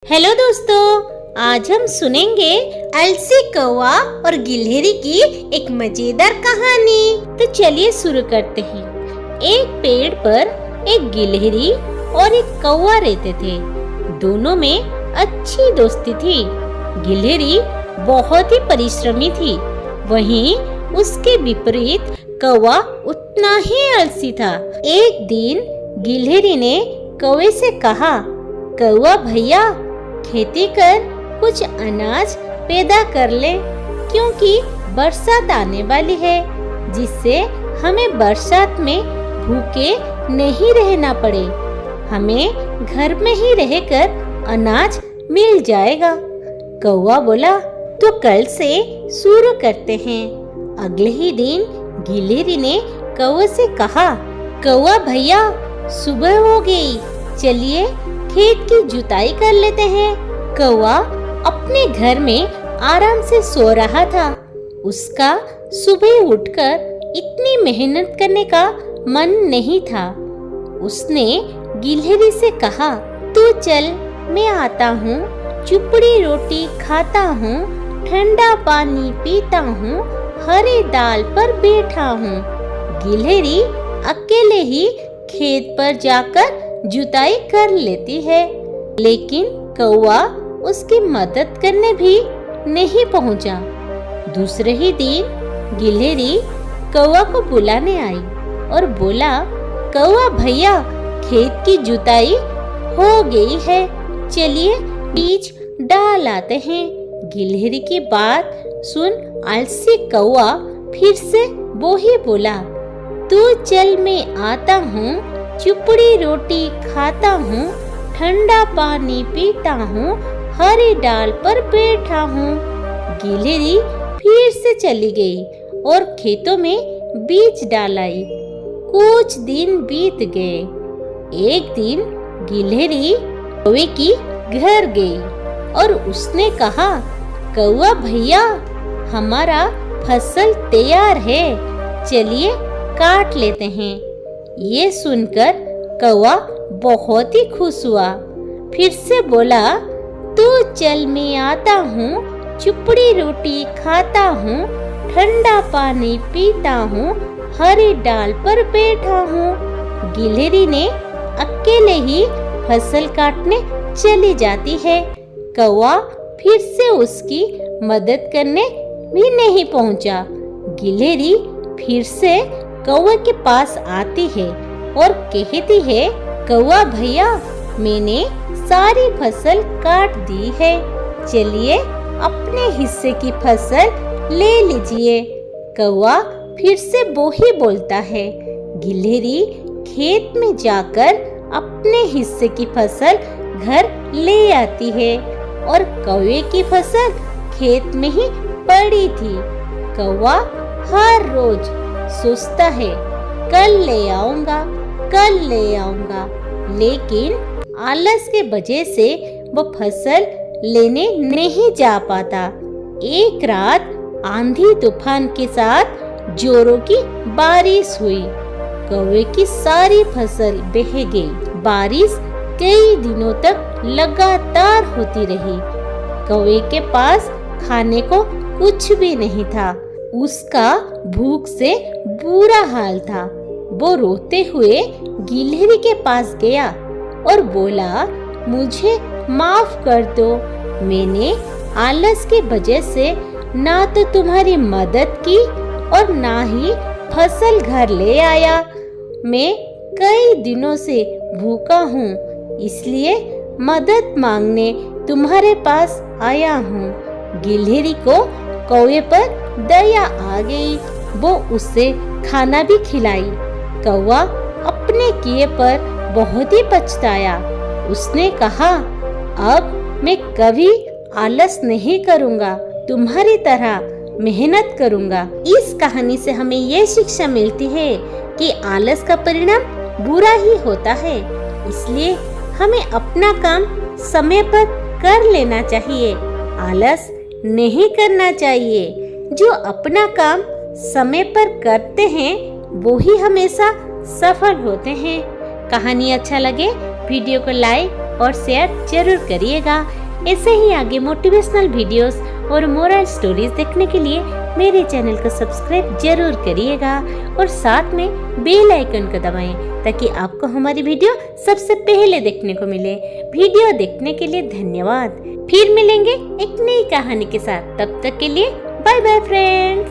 Hello दोस्तों, आज हम सुनेंगे अलसी कौवा और गिलहरी की एक मजेदार कहानी। तो चलिए शुरू करते हैं। एक पेड़ पर एक गिलहरी और एक कौवा रहते थे। दोनों में अच्छी दोस्ती थी। गिलहरी बहुत ही परिश्रमी थी, वहीं उसके विपरीत कौवा उतना ही आलसी था। एक दिन गिलहरी ने कौवे से कहा, कौवा भैया, खेती कर कुछ अनाज पैदा कर ले, क्योंकि बरसात आने वाली है, जिससे हमें बरसात में भूखे नहीं रहना पड़े। हमें घर में ही रहकर अनाज मिल जाएगा। कौवा बोला, तो कल से शुरू करते हैं। अगले ही दिन गिलहरी ने कौवे से कहा, कौवा भैया, सुबह हो गई, चलिए खेत की जुताई कर लेते हैं। कौवा अपने घर में आराम से सो रहा था। उसका सुबह उठकर इतनी मेहनत करने का मन नहीं था। उसने गिलहरी से कहा, तू चल, मैं आता हूँ, चुपड़ी रोटी खाता हूँ, ठंडा पानी पीता हूँ, हरी डाल पर बैठा हूँ। गिलहरी अकेले ही खेत पर जाकर जुताई कर लेती है, लेकिन कौवा उसकी मदद करने भी नहीं पहुंचा। दूसरे ही दिन गिलहरी कौवा को बुलाने आई और बोला, कौवा भैया, खेत की जुताई हो गई है, चलिए बीज डाल आते हैं। गिलहरी की बात सुन आलसी कौवा फिर से वो ही बोला, तू चल, मैं आता हूँ, चुपड़ी रोटी खाता हूँ, ठंडा पानी पीता हूँ, हरी डाल पर बैठा हूँ। गिलहरी फिर से चली गई और खेतों में बीज डाल आई। कुछ दिन बीत गए। एक दिन गिलहरी कौवे की घर गई और उसने कहा, कौवा भैया, हमारा फसल तैयार है, चलिए काट लेते हैं। ये सुनकर कौवा बहुत ही खुश हुआ। फिर से बोला, तू चल, मैं आता हूँ, चुपड़ी रोटी खाता हूँ, ठंडा पानी पीता हूँ, हरी डाल पर बैठा हूँ। गिलहरी ने अकेले ही फसल काटने चली जाती है। कौवा फिर से उसकी मदद करने भी नहीं पहुँचा। गिलहरी फिर से कौवे के पास आती है और कहती है, कौवा भैया, मैंने सारी फसल काट दी है, चलिए अपने हिस्से की फसल ले लीजिए। कौवा फिर से वो ही बोलता है। गिलहरी खेत में जाकर अपने हिस्से की फसल घर ले आती है और कौवे की फसल खेत में ही पड़ी थी। कौवा हर रोज सोचता है, कल ले आऊंगा, कल ले आऊंगा, लेकिन आलस के वजह से वो फसल लेने नहीं जा पाता। एक रात आंधी तूफान के साथ जोरों की बारिश हुई। कौवे की सारी फसल बह गई। बारिश कई दिनों तक लगातार होती रही। कौवे के पास खाने को कुछ भी नहीं था। उसका भूख से बुरा हाल था। वो रोते हुए गिलहरी के पास गया और बोला, मुझे माफ कर दो, मैंने आलस की वजह से ना तो तुम्हारी मदद की और ना ही फसल घर ले आया। मैं कई दिनों से भूखा हूँ, इसलिए मदद मांगने तुम्हारे पास आया हूँ। गिलहरी को कौवे पर दया आ गई। वो उसे खाना भी खिलाई। कौवा अपने किए पर बहुत ही पछताया। उसने कहा, अब मैं कभी आलस नहीं करूँगा, तुम्हारी तरह मेहनत करूँगा। इस कहानी से हमें ये शिक्षा मिलती है कि आलस का परिणाम बुरा ही होता है, इसलिए हमें अपना काम समय पर कर लेना चाहिए, आलस नहीं करना चाहिए। जो अपना काम समय पर करते हैं वो ही हमेशा सफल होते हैं। कहानी अच्छा लगे वीडियो को लाइक और शेयर जरूर करिएगा। ऐसे ही आगे मोटिवेशनल वीडियोस और मोरल स्टोरीज देखने के लिए मेरे चैनल को सब्सक्राइब जरूर करिएगा और साथ में बेल आइकन को दबाएं ताकि आपको हमारी वीडियो सबसे पहले देखने को मिले। वीडियो देखने के लिए धन्यवाद। फिर मिलेंगे एक नई कहानी के साथ। तब तक के लिए बाय बाय फ्रेंड्स।